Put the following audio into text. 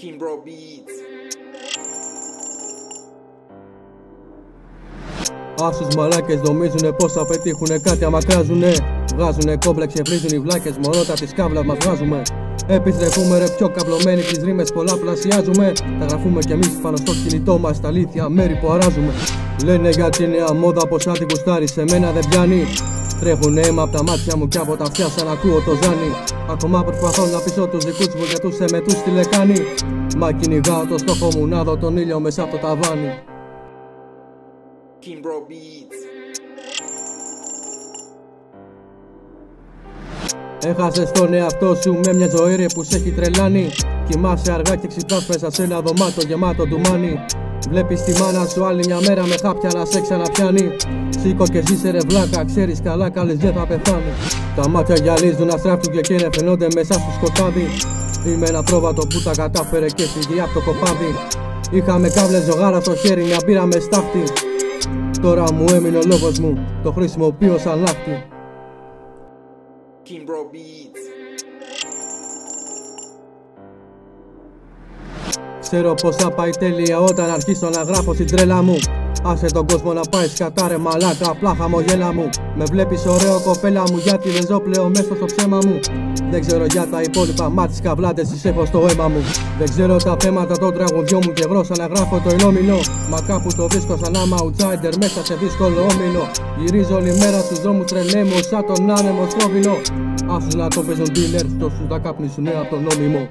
Kimbro Beats. Ας τους μαλάκες νομίζουνε πως θα πετύχουνε κάτι άμα κράζουνε. Βγάζουνε κόμπλεξ και βρίζουν οι βλάκες, μονότα της κάβλας μας βγάζουμε. Επιστρέφουμε ρε πιο καυλωμένοι, τις ρήμες πολλαπλασιάζουμε. Τα γραφούμε κι εμείς πάνω στο κινητό μας, τα αλήθεια μέρη που αράζουμε. Λένε για τη νέα μόδα πως αν την κουστάρεις, σε μένα δεν πιάνει. Τρέχουνε αίμα απ' τα μάτια μου κι από τα αυτιά σαν ακούω το ζάνι. Ακόμα προσπαθώ να πείσω τους δικούς μου για τους εμετούς στη λεκάνη. Μα κυνηγάω το στόχο μου να δω τον ήλιο μέσα από το ταβάνι. Kimbro Beats. Έχασες τον εαυτό σου με μια ζωή ρε που σε έχει τρελάνει. Κοιμάσαι αργά και ξυπνάς μέσα σε ένα δωμάτιο γεμάτο ντουμάνι. Βλέπεις τη μάνα σου άλλη μια μέρα με χάπια να σε ξαναπιάνει. Σήκω και ζήσε ρε βλάκα, ξέρεις καλά καλής δεν θα πεθάνει. Τα μάτια γυαλίζουν αστράφτου και εκείνε φαινόνται μέσα στο σκοτάδι. Είμαι ένα πρόβατο που τα κατάφερε και φύγει από το κοπάδι. Είχαμε κάβλες ζωγάρα στο χέρι, μια μπύρα με στάχτη. Τώρα μου έμεινε ο λόγος μου, το χρησιμοποιώ σαν λάχτη. Kimbro Beats. Ξέρω πως θα πάει τέλεια όταν αρχίσω να γράφω στην τρέλα μου. Άσε τον κόσμο να πάει σκατά ρε μαλάκα, απλά χαμογέλα μου. Με βλέπεις ωραίο κοπέλα μου γιατί δεν ζω πλέον μέσα στο ψέμα μου. Δεν ξέρω για τα υπόλοιπα, μα τις καβλάτες τις έχω στο αίμα μου. Δεν ξέρω τα θέματα των τραγουδιών μου και γρόσα να γράφω το ενόμιλο. Μα κάπου το βρίσκω σαν άμα outsider μέσα σε δύσκολο όμιλο. Γυρίζω όλη μέρα στους δρόμους τρελέ μου σαν τον άνεμο στρόβιλο. Άσους να το παίζουν dealers, τόσους να καπνίσουνε από το νόμιμο.